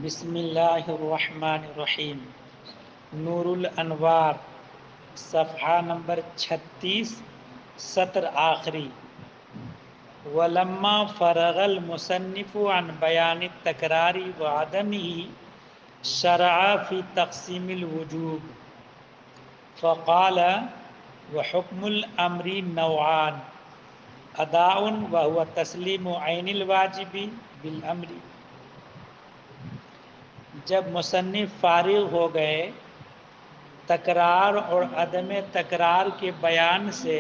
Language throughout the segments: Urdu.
بسم اللہ الرحمن الرحیم۔ نور الانوار صفحہ نمبر 36 سطر آخری۔ ولما فرغ المصنف عن بیان التکرار وعدمه شرع فی تقسیم الوجوب فقال وحکم الامر نوعان اداء وهو تسلیم عین الواجب بالامر۔ جب مصنف فارغ ہو گئے تکرار اور عدم تکرار کے بیان سے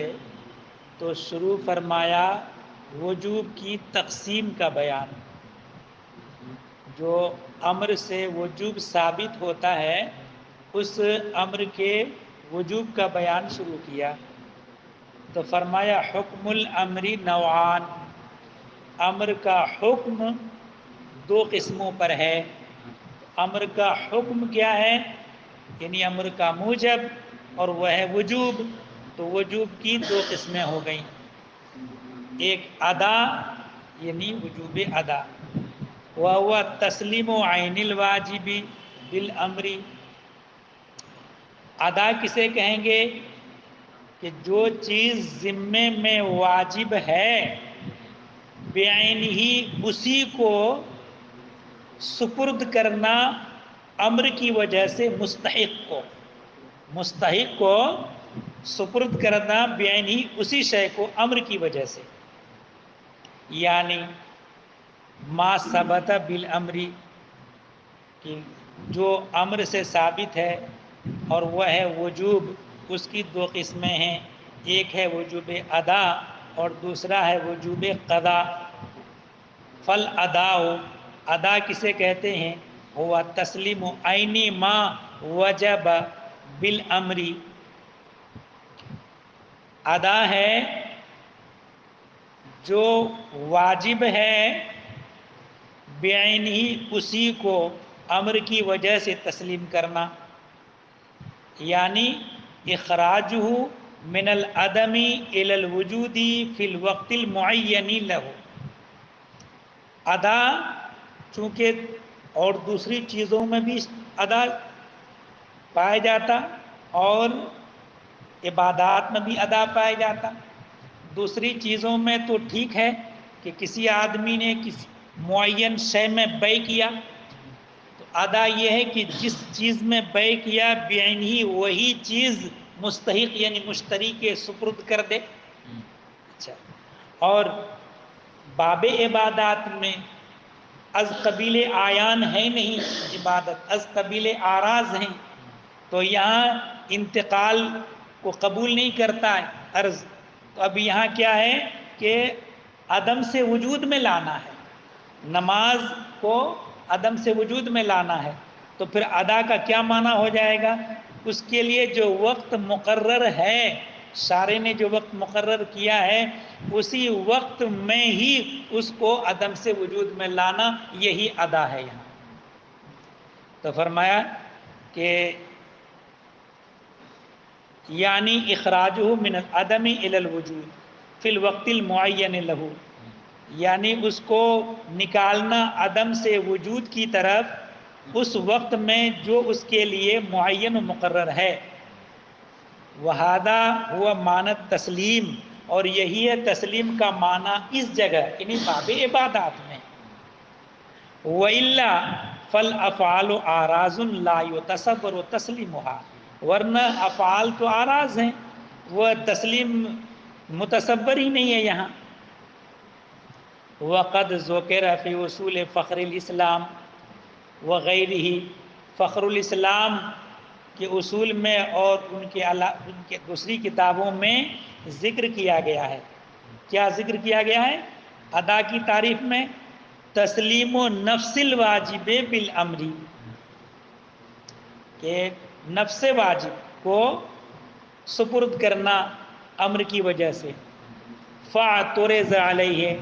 تو شروع فرمایا وجوب کی تقسیم کا بیان۔ جو امر سے وجوب ثابت ہوتا ہے اس امر کے وجوب کا بیان شروع کیا تو فرمایا حکم الامر نوعان، امر کا حکم دو قسموں پر ہے۔ امر کا حکم کیا ہے؟ یعنی امر کا موجب، اور وہ ہے وجوب۔ تو وجوب کی دو قسمیں ہو گئیں، ایک ادا یعنی وجوب ادا، وہو تسلیم عین الواجب بالامر۔ ادا کسے کہیں گے؟ کہ جو چیز ذمے میں واجب ہے بعین ہی اسی کو سپرد کرنا امر کی وجہ سے مستحق کو سپرد کرنا بعین ہی اسی شے کو امر کی وجہ سے، یعنی ما ثبت بالامر، کہ جو امر سے ثابت ہے اور وہ ہے وجوب، اس کی دو قسمیں ہیں، ایک ہے وجوب ادا اور دوسرا ہے وجوب قضا۔ فل ادا کسے کہتے ہیں؟ ہوا تسلیم عین ما وجب بالامر۔ ادا ہے جو واجب ہے بعین ہی اسی کو امر کی وجہ سے تسلیم کرنا، یعنی اخراجہ من العدم الی الوجود فی الوقت المعین لہ۔ ادا چونکہ اور دوسری چیزوں میں بھی ادا پایا جاتا اور عبادات میں بھی ادا پایا جاتا۔ دوسری چیزوں میں تو ٹھیک ہے کہ کسی آدمی نے کسی معین شے میں بیع کیا، تو ادا یہ ہے کہ جس چیز میں بیع کیا بعین ہی وہی چیز مستحق یعنی مشتری کے سپرد کر دے۔ اچھا، اور باب عبادات میں از قبیل آیان ہے نہیں عبادت، از قبیل آراز ہیں، تو یہاں انتقال کو قبول نہیں کرتا ہے عرض۔ تو اب یہاں کیا ہے کہ عدم سے وجود میں لانا ہے، نماز کو عدم سے وجود میں لانا ہے، تو پھر ادا کا کیا معنی ہو جائے گا؟ اس کے لیے جو وقت مقرر ہے، شارع نے جو وقت مقرر کیا ہے اسی وقت میں ہی اس کو عدم سے وجود میں لانا، یہی ادا ہے یہاں۔ تو فرمایا کہ یعنی اخراجہ من العدم الی الوجود فی الوقت المعین لہ، یعنی اس کو نکالنا عدم سے وجود کی طرف اس وقت میں جو اس کے لیے معین و مقرر ہے۔ وہذا ہوا معنی تسلیم، اور یہی ہے تسلیم کا معنی اس جگہ یعنی باب عبادات میں۔ وَإِلَّا فَالْأَفْعَالُ آراز لا يُتَصَوَّرُ تسلیمها، ورنہ افعال تو آراز ہیں، وہ تسلیم متصور ہی نہیں ہے یہاں۔ وَقَدْ ذُكِرَ فِي اصول فخر الاسلام وغیرہ، فخر الاسلام کے اصول میں اور ان کے دوسری کتابوں میں ذکر کیا گیا ہے۔ کیا ذکر کیا گیا ہے؟ ادا کی تعریف میں تسلیم و نفس الواجب بالامر، کہ نفس واجب کو سپرد کرنا امر کی وجہ سے۔ فاعترض علیہ،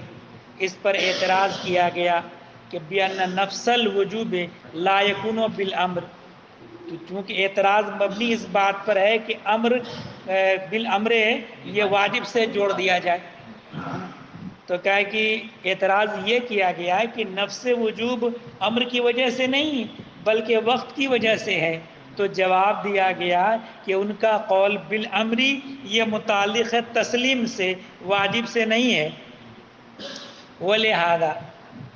اس پر اعتراض کیا گیا کہ بأن نفس الوجوب لا یکون بالامر، چونکہ اعتراض مبنی اس بات پر ہے کہ امر بالامر یہ واجب سے جوڑ دیا جائے، تو کہا کہ اعتراض یہ کیا گیا کہ نفس وجوب امر کی وجہ سے نہیں بلکہ وقت کی وجہ سے ہے، تو جواب دیا گیا کہ ان کا قول بالامری یہ متعلق ہے تسلیم سے، واجب سے نہیں ہے۔ ولہذا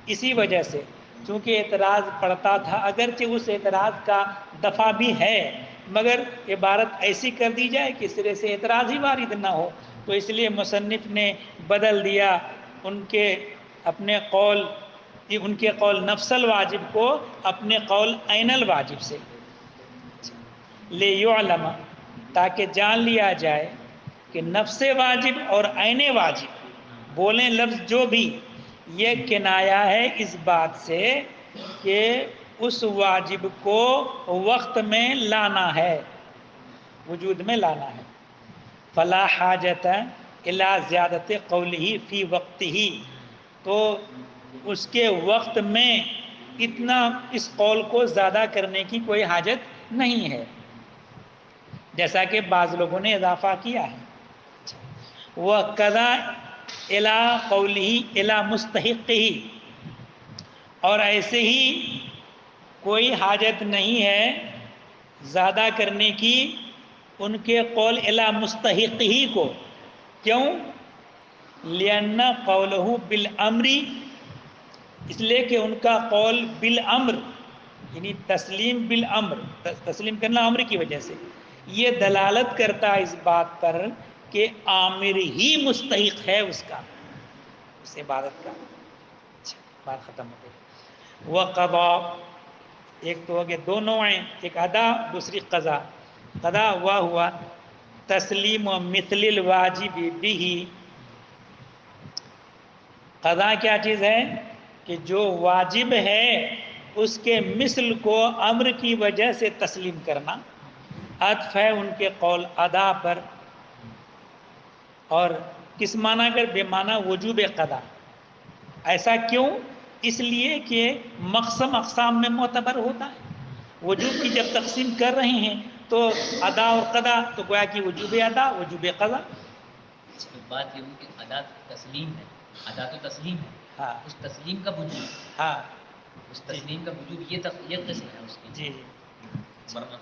اسی وجہ سے چونکہ اعتراض پڑتا تھا، اگرچہ اس اعتراض کا دفع بھی ہے مگر عبارت ایسی کر دی جائے کہ سرے سے اعتراض ہی وارد نہ ہو، تو اس لیے مصنف نے بدل دیا ان کے اپنے قول، ان کے قول نفس الواجب کو اپنے قول عین الواجب سے، لیعلم تاکہ جان لیا جائے کہ نفس واجب اور عین واجب بولیں لفظ جو بھی، یہ کنایا ہے اس بات سے کہ اس واجب کو وقت میں لانا ہے، وجود میں لانا ہے۔ فلا حاجت الی زیادت قولہ فی وقتہ، تو اس کے وقت میں اتنا اس قول کو زیادہ کرنے کی کوئی حاجت نہیں ہے، جیسا کہ بعض لوگوں نے اضافہ کیا ہے۔ وَقَضَى إِلَىٰ قَوْلِهِ إِلَىٰ مُسْتَحِقِّهِ، اور ایسے ہی کوئی حاجت نہیں ہے زیادہ کرنے کی ان کے قول إِلَىٰ مُسْتَحِقِّهِ کو، کیوں؟ لِأَنَّ قَوْلَهُ بِالْأَمْرِ، اس لیے کہ ان کا قول بالامر یعنی تسلیم بالامر، تسلیم کرنا امر کی وجہ سے، یہ دلالت کرتا ہے اس بات پر کہ عامر ہی مستحق ہے اس کا، اس عبادت کا۔ بات ختم ہو گئی۔ وقضا، ایک تو ہو گیا دو نوعیں، ایک ادا دوسری قضا۔ قضا ہوا تسلیم و مثل الواجب بھی، قضا کیا چیز ہے کہ جو واجب ہے اس کے مثل کو امر کی وجہ سے تسلیم کرنا، عطف ہے ان کے قول ادا پر، اور کس معنی کر؟ بے معنی وجوب قضا۔ ایسا کیوں؟ اس لیے کہ مقسم اقسام میں معتبر ہوتا ہے، وجوب کی جب تقسیم کر رہے ہیں تو ادا اور قضا، تو گویا کہ وجوب ادا وجوب قضا۔ بات یہ ہو کہ ادا تسلیم ہے، ادا تو تسلیم ہے، ہاں اس تسلیم کا وجوب، ہاں اس تسلیم کا وجوب یہ قسم ہے اس کی۔ جی ورنہ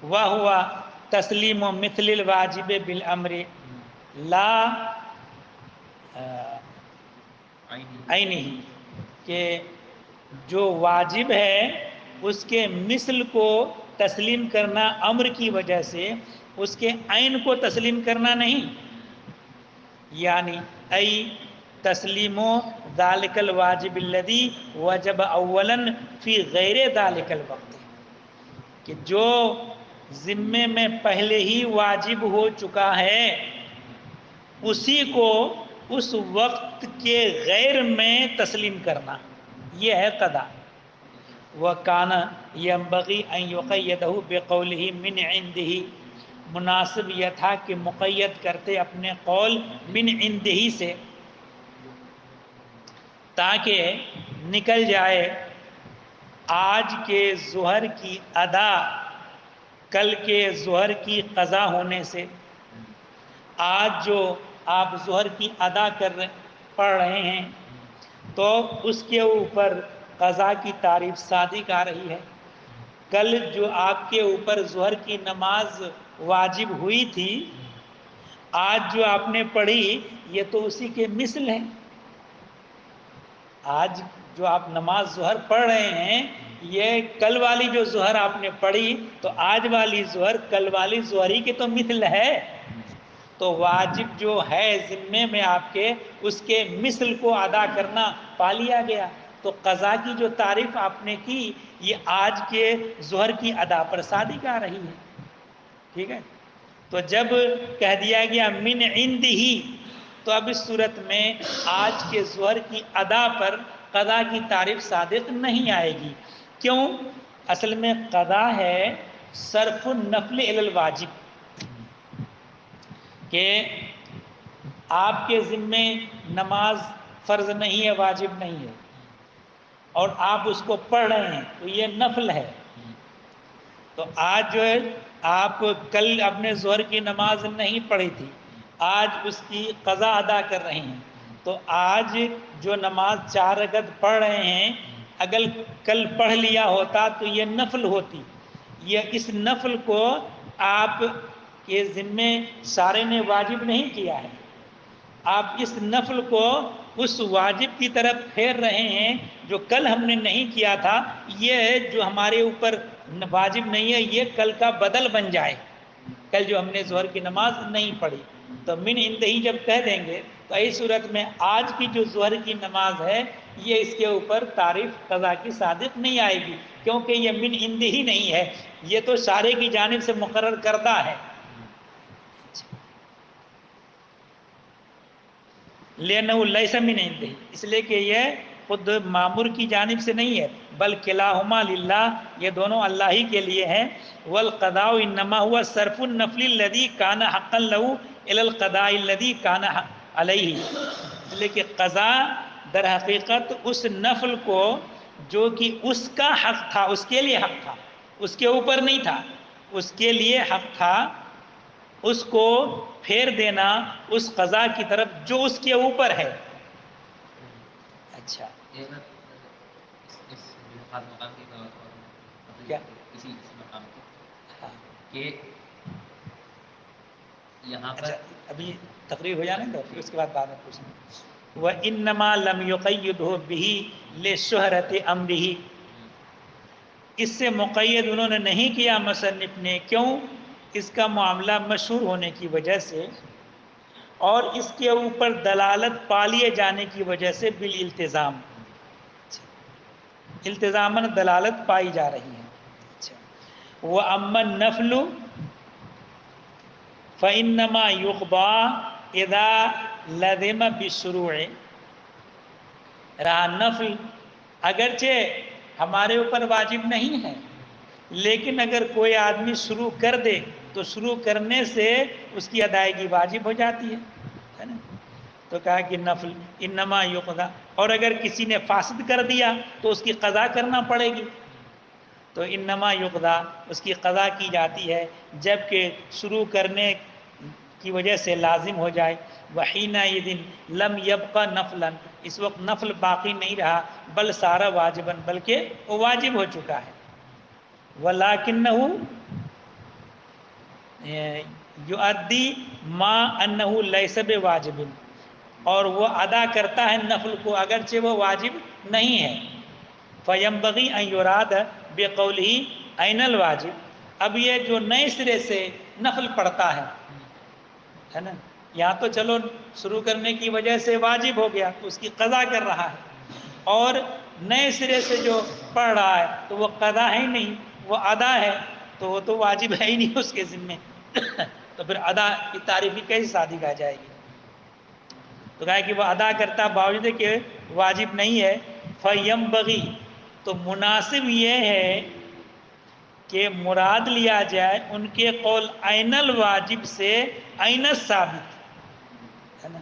وہ ہوا تسلیم و مثل الواجب بالامر لا عینہ، کہ جو واجب ہے اس کے مثل کو تسلیم کرنا امر کی وجہ سے، اس کے عین کو تسلیم کرنا نہیں، یعنی ای تسلیم ذالک الواجب الذی وجب اولا فی غیر ذالک الوقت، کہ جو ذمے میں پہلے ہی واجب ہو چکا ہے اسی کو اس وقت کے غیر میں تسلیم کرنا، یہ ہے قضا۔ وَكَانَ يَنبَغِي أَن يُقَيَّدَهُ بِقَوْلِهِ مِنْ عِنْدِهِ، مناسب یہ تھا کہ مقید کرتے اپنے قول من عندہ سے، تاکہ نکل جائے آج کے ظہر کی ادا کل کے ظہر کی قضا ہونے سے۔ آج جو آپ ظہر کی ادا پڑھ رہے ہیں تو اس کے اوپر قضا کی تعریف صادق آ رہی ہے، کل جو آپ کے اوپر ظہر کی نماز واجب ہوئی تھی آج جو آپ نے پڑھی یہ تو اسی کے مثل ہے۔ آج جو آپ نماز ظہر پڑھ رہے ہیں یہ کل والی جو ظہر آپ نے پڑھی تو آج والی ظہر کل والی ظہر ہی کے تو مثل ہے، تو واجب جو ہے ذمے میں آپ کے اس کے مثل کو ادا کرنا پا لیا گیا، تو قضا کی جو تعریف آپ نے کی یہ آج کے ظہر کی ادا پر صادق آ رہی ہے، ٹھیک ہے۔ تو جب کہہ دیا گیا من عندہ، تو اب اس صورت میں آج کے ظہر کی ادا پر قضا کی تعریف صادق نہیں آئے گی، کیوں؟ اصل میں قضا ہے صرف النفل الی الواجب، کہ آپ کے ذمے نماز فرض نہیں ہے واجب نہیں ہے اور آپ اس کو پڑھ رہے ہیں تو یہ نفل ہے، تو آج جو ہے آپ کل اپنے ظہر کی نماز نہیں پڑھی تھی، آج اس کی قضا ادا کر رہے ہیں، تو آج جو نماز 4 رکعت پڑھ رہے ہیں اگر کل پڑھ لیا ہوتا تو یہ نفل ہوتی. یہ اس نفل کو آپ کے ذمے سارے نے واجب نہیں کیا ہے. آپ اس نفل کو اس واجب کی طرف پھیر رہے ہیں جو کل ہم نے نہیں کیا تھا. یہ جو ہمارے اوپر واجب نہیں ہے یہ کل کا بدل بن جائے. کل جو ہم نے ظہر کی نماز نہیں پڑھی تو من عندہی جب کہہ دیں گے تو اس صورت میں آج کی جو ظہر کی نماز ہے یہ اس کے اوپر تعریف قضا کی صادق نہیں آئے گی کیونکہ یہ من عندہی نہیں ہے, یہ تو سارے کی جانب سے مقرر کردہ ہے. لِأَنَّهُ لَيْسَ مِنْ عِنْدِهِ, اس لیے کہ یہ خود مامور کی جانب سے نہیں ہے بل کلاہما للہ, یہ دونوں اللہ ہی کے لیے ہیں. والقضاء انما هو صرف النفل الذي كان حقا له الى القضاء الذي كان عليه, اس لیے کہ قضا در حقیقت اس نفل کو جو کہ اس کا حق تھا, اس کے لیے حق تھا, اس کے اوپر نہیں تھا, اس کے لیے حق تھا, اس کو پھیر دینا اس قضا کی طرف جو اس کے اوپر ہے. اچھا اس خاص مقام کی کیا اسی مقام کی ہاں. کہ یہاں پر اچھا ابھی تقریر ہو جانے دو پھر اس کے بعد میں پوچھنا. وَإِنَّمَا لَمْ يُقَيِّدْهُ بِهِ لِشُهْرَةِ أَمْرِهِ, اس سے مقید انہوں نے نہیں کیا مصنف نے, کیوں؟ اس کا معاملہ مشہور ہونے کی وجہ سے اور اس کے اوپر دلالت پالیے جانے کی وجہ سے بالالتزام, التزاماً دلالت پائی جا رہی ہے. وَأَمَّا النَّفْلُ فَإِنَّمَا يُقْضَى إِذَا لَزِمَ بِالشُّرُوعِ, رہا نفل اگرچہ ہمارے اوپر واجب نہیں ہے لیکن اگر کوئی آدمی شروع کر دے تو شروع کرنے سے اس کی ادائیگی واجب ہو جاتی ہے نا. تو کہا کہ نفل انما یقضا, اور اگر کسی نے فاسد کر دیا تو اس کی قضا کرنا پڑے گی. تو انما یقضا اس کی قضا کی جاتی ہے جبکہ شروع کرنے کی وجہ سے لازم ہو جائے. وحینئذ لم یبقى نفلا, اس وقت نفل باقی نہیں رہا بل سارا واجباً, بلکہ وہ واجب ہو چکا ہے. وَلَكِنَّهُ يُؤَدِّي مَا أَنَّهُ لَيْسَ بِوَاجِبٍ, اور وہ ادا کرتا ہے نفل کو اگرچہ وہ واجب نہیں ہے. فَيَنبَغِي أَن يُرَادَ بِقَوْلِهِ أَيْنَ الْوَاجِبُ, اب یہ جو نئے سرے سے نفل پڑھتا ہے نا, یہاں تو چلو شروع کرنے کی وجہ سے واجب ہو گیا تو اس کی قضا کر رہا ہے, اور نئے سرے سے جو پڑھ رہا ہے تو وہ قضا ہے ہی نہیں, وہ ادا ہے, تو وہ تو واجب ہے ہی نہیں اس کے ذمے, تو پھر ادا کی تعریف کیسے صادق آ جائے گی. تو کہا کہ وہ ادا کرتا باوجود کہ واجب نہیں ہے. فَيَنبَغِي, تو مناسب یہ ہے کہ مراد لیا جائے ان کے قول عین الواجب سے عین الثابت, ہے نا,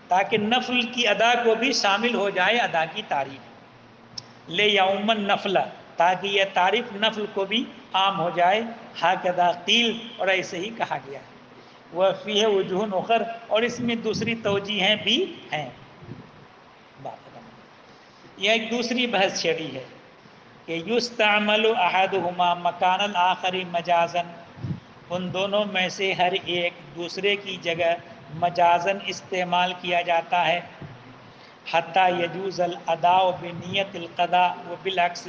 تاکہ نفل کی ادا کو بھی شامل ہو جائے ادا کی تعریف. لے یوم النفل, تاکہ یہ تعریف نفل کو بھی عام ہو جائے. ہاکذا قیل, اور ایسے ہی کہا گیا. وفیہ وجوہ اخر, اور اس میں دوسری توجیہیں بھی ہیں. یہ ایک دوسری بحث چھڑی ہے کہ یستعمل احدہما مکان الآخر مجازن, ان دونوں میں سے ہر ایک دوسرے کی جگہ مجازن استعمال کیا جاتا ہے. حتی یجوز الاداء بنیت القضاء وبالعکس,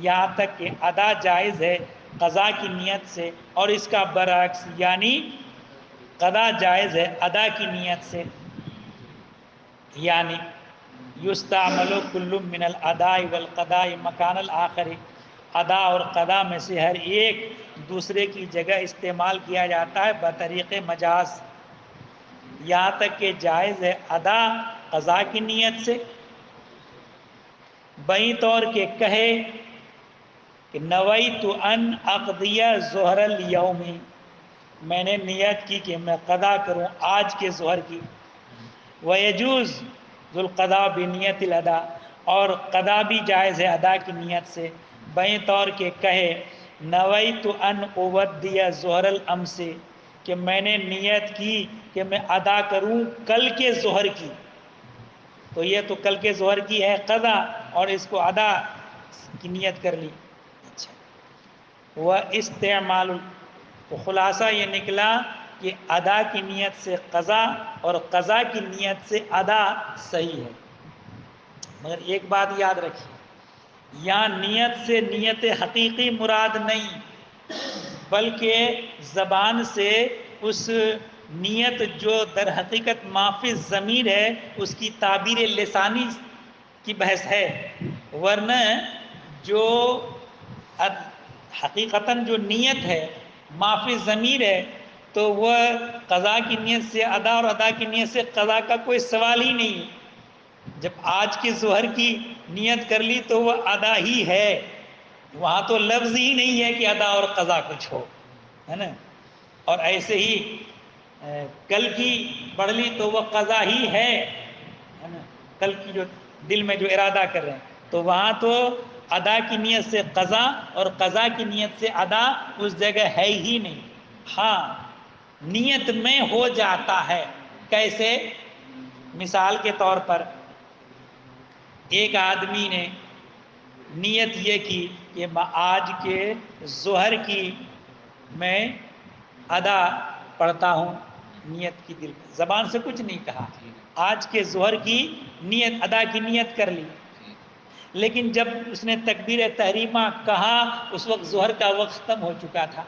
یہاں تک کہ ادا جائز ہے قضا کی نیت سے, اور اس کا برعکس یعنی قضا جائز ہے ادا کی نیت سے. یعنی یستعمل کل من الاداء والقضاء مکان الآخر, ادا اور قضا میں سے ہر ایک دوسرے کی جگہ استعمال کیا جاتا ہے بطریق مجاز. یہاں تک کہ جائز ہے ادا قضا کی نیت سے, بئی طور کے کہے کہ نویت ان اقضی ظہر الیوم, میں نے نیت کی کہ میں قضا کروں آج کے ظہر کی. ویجوز ذو القضاء بنیت الادا, اور قضا بھی جائز ہے ادا کی نیت سے, بئی طور کے کہے نویت ان اودی ظہر الامس, کہ میں نے نیت کی کہ میں ادا کروں کل کے ظہر کی. تو یہ تو کل کے ظہر کی ہے قضا اور اس کو ادا کی نیت کر لی. اچھا وہ استعمال، تو خلاصہ یہ نکلا کہ ادا کی نیت سے قضا اور قضا کی نیت سے ادا صحیح ہے. مگر ایک بات یاد رکھیے، یہاں نیت سے نیت حقیقی مراد نہیں، بلکہ زبان سے اس نیت جو در حقیقت معافی ضمیر ہے اس کی تعبیر لسانی کی بحث ہے. ورنہ جو حقیقتاً جو نیت ہے معافی ضمیر ہے تو وہ قضا کی نیت سے ادا اور ادا کی نیت سے قضا کا کوئی سوال ہی نہیں. جب آج کی ظہر کی نیت کر لی تو وہ ادا ہی ہے، وہاں تو لفظ ہی نہیں ہے کہ ادا اور قضا کچھ ہو، ہے نا. اور ایسے ہی کل کی پڑھ لی تو وہ قضا ہی ہے نا. کل کی جو دل میں جو ارادہ کر رہے ہیں تو وہاں تو ادا کی نیت سے قضا اور قضا کی نیت سے ادا اس جگہ ہے ہی نہیں. ہاں نیت میں ہو جاتا ہے. کیسے؟ مثال کے طور پر ایک آدمی نے نیت یہ کی کہ آج کے ظہر کی میں ادا پڑھتا ہوں، نیت کی دل زبان سے کچھ نہیں کہا، آج کے ظہر کی نیت ادا کی نیت کر لی. لیکن جب اس نے تکبیر تحریمہ کہا اس وقت ظہر کا وقت ختم ہو چکا تھا،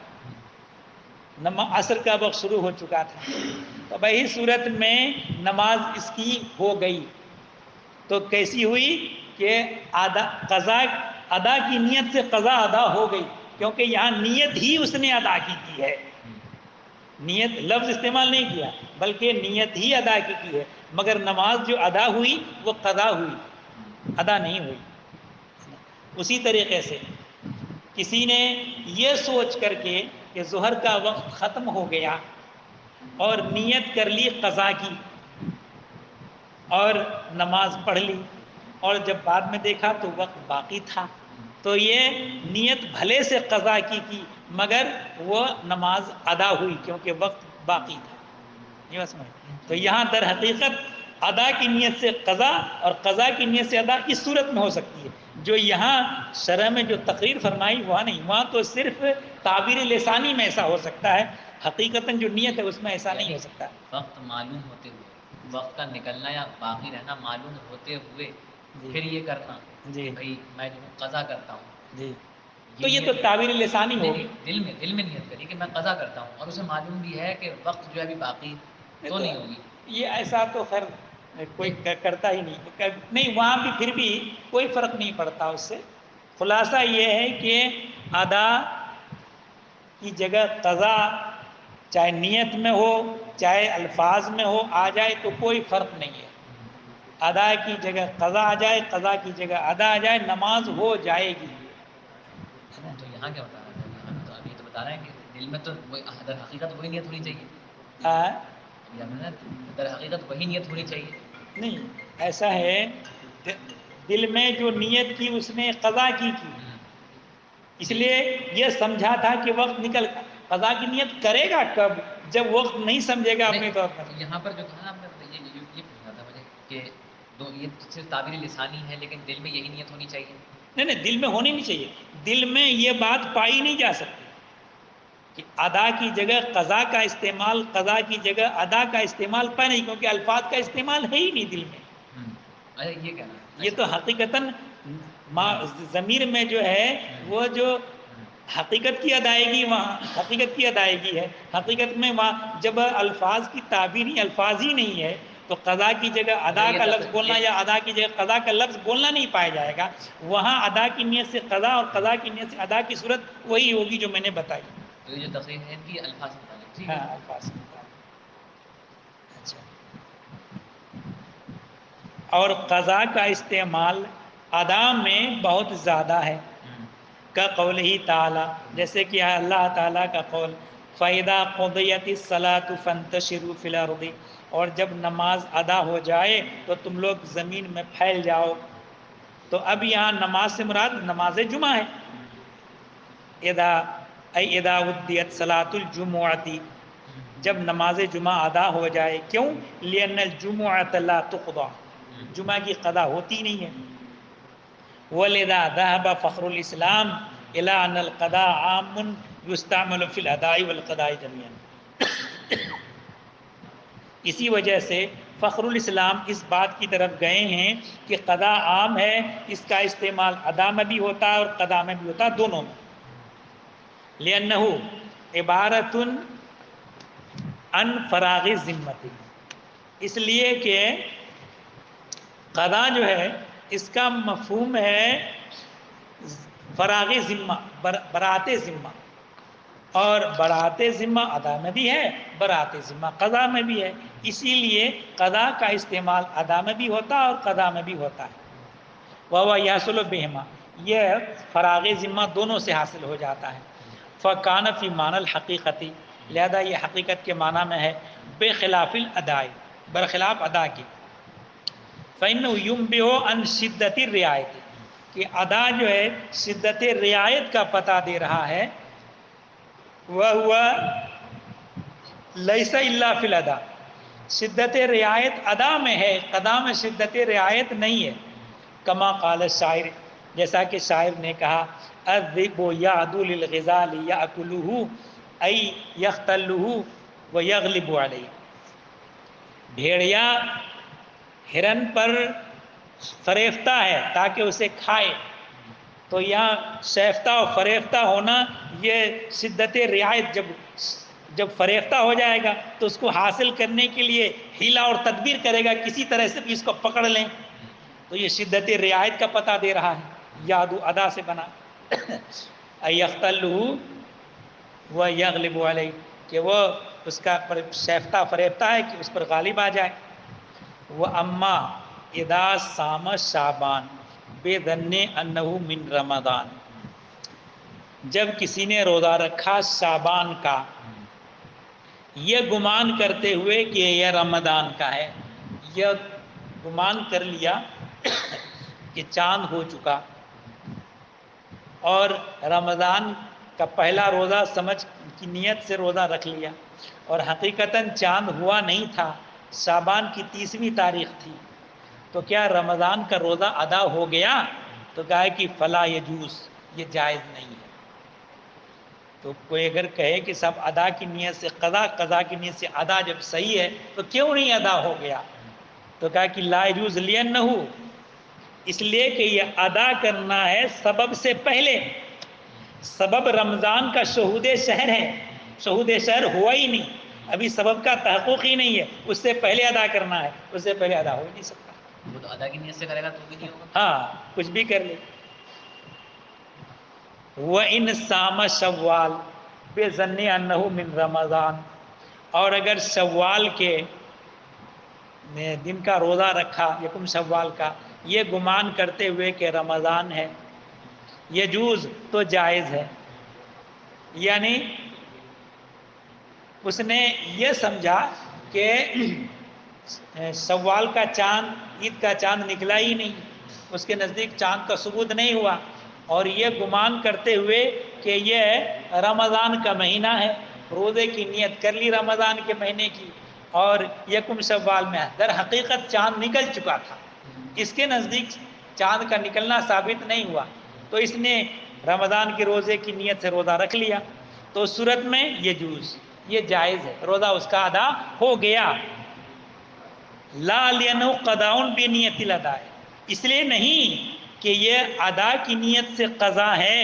عصر کا وقت شروع ہو چکا تھا. تو بھائی صورت میں نماز اس کی ہو گئی تو کیسی ہوئی کہ قضا ادا کی نیت سے قضا ادا ہو گئی، کیونکہ یہاں نیت ہی اس نے ادا کی ہے. نیت لفظ استعمال نہیں کیا بلکہ نیت ہی ادا کی ہے، مگر نماز جو ادا ہوئی وہ قضا ہوئی، ادا نہیں ہوئی. اسی طریقے سے کسی نے یہ سوچ کر کے کہ ظہر کا وقت ختم ہو گیا اور نیت کر لی قضا کی اور نماز پڑھ لی، اور جب بعد میں دیکھا تو وقت باقی تھا، تو یہ نیت بھلے سے قضا کی مگر وہ نماز ادا ہوئی کیونکہ وقت باقی تھا. یہ بات سمجھ. تو یہاں در حقیقت ادا کی نیت سے قضا اور قضا کی نیت سے ادا اس صورت میں ہو سکتی ہے. جو یہاں شرح میں جو تقریر فرمائی وہاں نہیں، وہاں تو صرف تعبیر لسانی میں ایسا ہو سکتا ہے، حقیقتاً جو نیت ہے اس میں ایسا نہیں ہو سکتا. وقت معلوم ہوتے ہوئے، وقت کا نکلنا یا باقی رہنا معلوم ہوتے ہوئے جی پھر یہ کرنا جی کہ بھائی میں جو قضا کرتا ہوں. جی تو یہ تو تعبیر لسانی ہوگی. دل میں نیت کری کہ میں قضا کرتا ہوں اور اسے معلوم بھی ہے کہ وقت جو ہے ابھی باقی تو نہیں ہوگی. یہ ایسا تو خیر کوئی کرتا ہی نہیں، وہاں بھی پھر بھی کوئی فرق نہیں پڑتا اس سے. خلاصہ یہ ہے کہ ادا کی جگہ قضا چاہے نیت میں ہو چاہے الفاظ میں ہو آ جائے تو کوئی فرق نہیں ہے. ادا کی جگہ قضا آ جائے، قضا کی جگہ ادا آ جائے، نماز ہو جائے گی. تو یہاں کیا بتا رہا ہے؟ یہاں تو ابھی تو بتا رہے ہیں کہ دل میں تو در حقیقت وہی نیت ہونی چاہیے. در حقیقت وہی نیت ہونی چاہیے. نہیں ایسا ہے، دل میں جو نیت کی اس نے قضا کی تھی، اس لیے یہ سمجھا تھا کہ وقت نکل، قضا کی نیت کرے گا کب؟ جب وقت نہیں سمجھے گا اپنے طور پر. یہاں پر جو تھا نا آپ نے یہ پوچھنا تھا مجھے کہ یہ صرف تعبیر لسانی ہے لیکن دل میں یہی نیت ہونی چاہیے. نہیں دل میں ہونی نہیں چاہیے. دل میں یہ بات پائی نہیں جا سکتی کہ ادا کی جگہ قضا کا استعمال، قضا کی جگہ ادا کا استعمال پائے نہیں، کیونکہ الفاظ کا استعمال ہے ہی نہیں دل میں. اچھا یہ کہنا ہے. یہ تو حقیقتاً ضمیر میں جو ہے وہ جو حقیقت کی ادائیگی وہاں حقیقت کی ادائیگی ہے. حقیقت میں وہاں جب الفاظ کی تعبیر ہی الفاظ ہی نہیں ہے تو قضا کی جگہ ادا کا لفظ بولنا یا ادا کی جگہ قضا کا لفظ بولنا نہیں پایا جائے گا. وہاں ادا کی نیت سے قضا اور قضا کی نیت سے ادا کی صورت وہی ہوگی جو میں نے بتائی. تو یہ جو تقریر ہے کہ الفاظ متعلق. ہاں الفاظ. اچھا. اور قضا کا استعمال ادا میں بہت زیادہ ہے، کا قول ہی تعالی، جیسے کہ اللہ تعالیٰ کا قول فَإِذَا قُضِيَتِ الصَّلَاةُ فَانتَشِرُوا فِي الْأَرْضِ، اور جب نماز ادا ہو جائے تو تم لوگ زمین میں پھیل جاؤ. تو اب یہاں نماز سے مراد نماز جمعہ ہے. اذا ودیت صلاۃ الجمعۃ، جب نماز جمعہ ادا ہو جائے. کیوں؟ لأن الجمعۃ لا تقضى، جمعہ کی قضا ہوتی نہیں ہے. وَلِذَا ذَهَبَ فخر الاسلام إِلَىٰ أَنَّ الْقَضَاءَ عَامٌ يُسْتَعْمَلُ فِي الْأَدَاءِ وَالْقَضَاءِ جَمِيعًا. اسی وجہ سے فخر الاسلام اس بات کی طرف گئے ہیں کہ قضا عام ہے، اس کا استعمال ادا میں بھی ہوتا ہے اور قضا میں بھی ہوتا ہے، دونوں میں. لِأَنَّهُ عِبَارَةٌ عَنْ فَرَاغِ الذِّمَّةِ، اس لیے کہ قضا جو ہے اس کا مفہوم ہے فراغ ذمہ، برات ذمہ، اور برات ذمہ ادا میں بھی ہے، برات ذمہ قضا میں بھی ہے. اسی لیے قضا کا استعمال ادا میں بھی ہوتا ہے اور قضا میں بھی ہوتا ہے. وَهُوَ يَحْصُلُ بِهِمَا، یہ فراغ ذمہ دونوں سے حاصل ہو جاتا ہے. فَكَانَ فِي مَعْنَى الْحَقِيقَةِ، لہذا یہ حقیقت کے معنی میں ہے، بخلاف الاداء، برخلاف ادا کے. فَإِنَّهُ يُنبِّئُ عَنْ شِدَّةِ الرِّعَایَةِ، کہ ادا جو ہے شدت رعایت کا پتہ دے رہا ہے. وَهُوَ لَيْسَ إِلَّا فِي الْأَدَاءِ، شدت رعایت ادا میں ہے، قضا میں شدت رعایت نہیں ہے. کما قال الشاعر، جیسا کہ شاعر نے کہا، الذئب یعدو للغزال یأکلہ ای یختلہ ویغلب علیہ، بھیڑیا ہرن پر فریفتہ ہے تاکہ اسے کھائے. تو یہاں شیفتہ اور فریفتہ ہونا، یہ شدت رعایت، جب فریفتہ ہو جائے گا تو اس کو حاصل کرنے کے لیے حیلہ اور تدبیر کرے گا، کسی طرح سے بھی اس کو پکڑ لیں. تو یہ شدت رعایت کا پتہ دے رہا ہے. یادو ادا سے بنا. یختلہ و یغلب علیہ، کہ وہ اس کا شیفتہ فریفتہ ہے کہ اس پر غالب آ جائے. وہ اما اذا صام شعبان بظن انہ من رمضان، جب کسی نے روزہ رکھا شعبان کا یہ گمان کرتے ہوئے کہ یہ رمضان کا ہے، یہ گمان کر لیا کہ چاند ہو چکا اور رمضان کا پہلا روزہ سمجھ کی نیت سے روزہ رکھ لیا، اور حقیقتاً چاند ہوا نہیں تھا، شعبان کی 30ویں تاریخ تھی، تو کیا رمضان کا روزہ ادا ہو گیا؟ تو کہا کہ فلا یجوز، یہ جائز نہیں ہے. تو کوئی اگر کہے کہ سب ادا کی نیت سے قضا، قضا کی نیت سے ادا جب صحیح ہے تو کیوں نہیں ادا ہو گیا؟ تو کہا کہ لا یجوز لأنہ، اس لیے کہ یہ ادا کرنا ہے سبب سے پہلے. سبب رمضان کا شہود شہر ہے، شہود شہر ہوا ہی نہیں، ابھی سبب کا تحقق ہی نہیں ہے، اس سے پہلے ادا کرنا ہے، اس سے پہلے ادا ہو ہی نہیں سکتا. وہ تو ادا کی نیت سے کرے گا تو بھی نہیں ہوگا. ہاں کچھ بھی کر لے. وَإِنْ صَامَ شَوَّالَ بِظَنِّ أَنَّهُ مِنْ رَمَضَانَ، اور اگر شوال کے دن کا روزہ رکھا، یکم شوال کا، یہ گمان کرتے ہوئے کہ رمضان ہے، یجوز تو جائز ہے. یعنی اس نے یہ سمجھا کہ شوال کا چاند، عید کا چاند نکلا ہی نہیں، اس کے نزدیک چاند کا ثبوت نہیں ہوا، اور یہ گمان کرتے ہوئے کہ یہ رمضان کا مہینہ ہے، روزے کی نیت کر لی رمضان کے مہینے کی، اور یکم شوال میں در حقیقت چاند نکل چکا تھا، اس کے نزدیک چاند کا نکلنا ثابت نہیں ہوا، تو اس نے رمضان کے روزے کی نیت سے روزہ رکھ لیا. تو اس صورت میں یجوز، یہ جائز ہے، روزہ اس کا ادا ہو گیا. لا لأنه قضاء بنیت الاداء، اس لیے نہیں کہ یہ ادا کی نیت سے قضا ہے،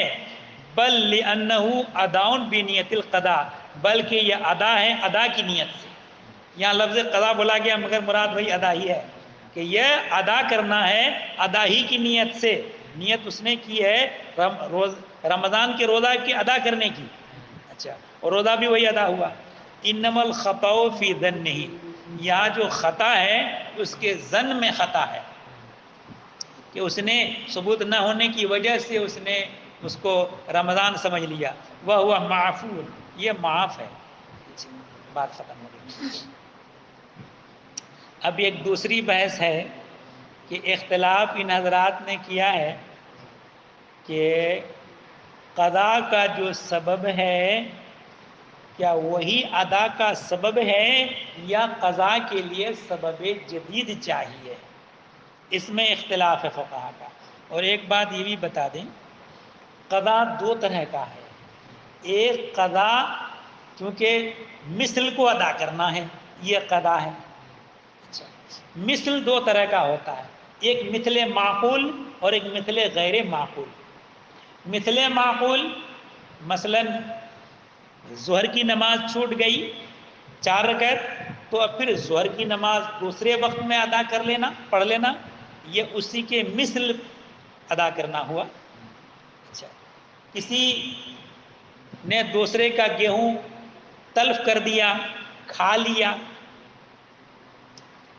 بل لأنه اداء بنیت القضاء، بلکہ یہ ادا ہے ادا کی نیت سے. یہاں لفظ قضا بولا گیا مگر مراد وہی ادا ہی ہے، کہ یہ ادا کرنا ہے ادا ہی کی نیت سے. نیت اس نے کی ہے رمضان کے روزہ کی ادا کرنے کی، اچھا، اور روزہ بھی وہی ادا ہوا. انما الخطأ فی ظنہ، یہاں جو خطا ہے اس کے ظن میں خطا ہے، کہ اس نے ثبوت نہ ہونے کی وجہ سے اس نے اس کو رمضان سمجھ لیا. وہ معفو، یہ معاف ہے. بات ختم ہو گئی. اب ایک دوسری بحث ہے کہ اختلاف ان حضرات نے کیا ہے کہ قضا کا جو سبب ہے کیا وہی ادا کا سبب ہے یا قضا کے لیے سبب جدید چاہیے. اس میں اختلاف ہے فقہا کا۔ اور ایک بات یہ بھی بتا دیں، قضا دو طرح کا ہے۔ ایک قضا کیونکہ مثل کو ادا کرنا ہے، یہ قضا ہے۔ اچھا، مثل دو طرح کا ہوتا ہے، ایک مثل معقول اور ایک مثل غیر معقول۔ مثل معقول مثلا ظہر کی نماز چھوٹ گئی 4 رکعت، تو اب پھر ظہر کی نماز دوسرے وقت میں ادا کر لینا، پڑھ لینا، یہ اسی کے مثل ادا کرنا ہوا۔ اچھا، کسی نے دوسرے کا گیہوں تلف کر دیا، کھا لیا،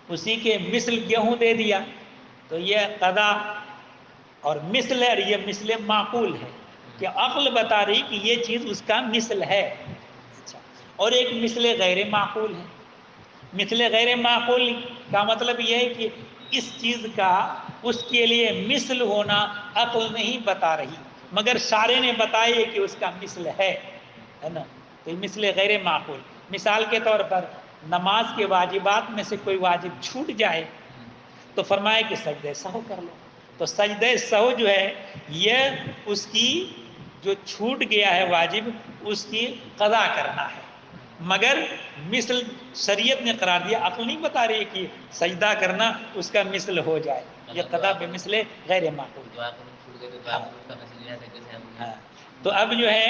اسی کے مثل گیہوں دے دیا، تو یہ قضا اور مثل ہے، اور یہ مثل معقول ہے کہ عقل بتا رہی کہ یہ چیز اس کا مثل ہے۔ اچھا، اور ایک مثل غیر معقول ہے۔ مثل غیر معقول کا مطلب یہ ہے کہ اس چیز کا اس کے لیے مثل ہونا عقل نہیں بتا رہی، مگر شارع نے بتایا کہ اس کا مثل ہے نا، تو یہ مثل غیر معقول۔ مثال کے طور پر نماز کے واجبات میں سے کوئی واجب چھوٹ جائے تو فرمایا کہ سجدہ سہو کر لو، تو سجدہ سہو جو ہے یہ اس کی جو چھوٹ گیا ہے واجب، اس کی قضا کرنا ہے، مگر مثل شریعت نے قرار دیا، عقل نہیں بتا رہی کہ سجدہ کرنا اس کا مثل ہو جائے، یہ قضا بے مثل غیر معقول۔ ہاں، تو اب جو ہے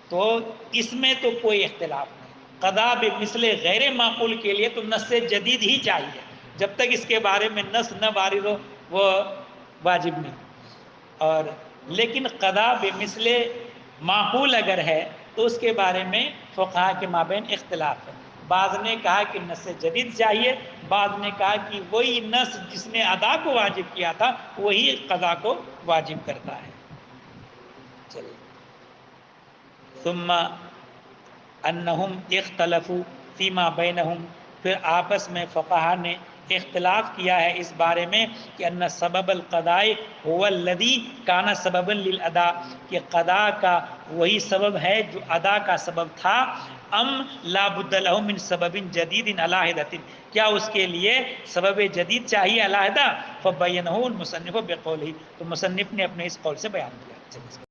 تو اس میں تو کوئی اختلاف نہیں، قضا بے مثل غیر معقول کے لیے تو نص جدید ہی چاہیے، جب تک اس کے بارے میں نص نہ وارد ہو وہ واجب نہیں۔ اور لیکن قضا بے مثل معقول اگر ہے تو اس کے بارے میں فقہا کے مابین اختلاف ہے، بعض نے کہا کہ نص جدید چاہیے، بعض نے کہا کہ وہی نص جس نے ادا کو واجب کیا تھا وہی قضا کو واجب کرتا ہے۔ چلیے، ثم انہم اختلفوا فیما بینہم، پھر آپس میں فقہا نے اختلاف کیا ہے اس بارے میں کہ ان سبب القضاء هو الذی کان سببا للاداء، کہ قضا کا وہی سبب ہے جو ادا کا سبب تھا، ام لا بد له من سبب جدید علیحدۃ، کیا اس کے لیے سبب جدید چاہیے علیحدہ، فبینہ المصنف بقولہ، تو مصنف نے اپنے اس قول سے بیان کیا۔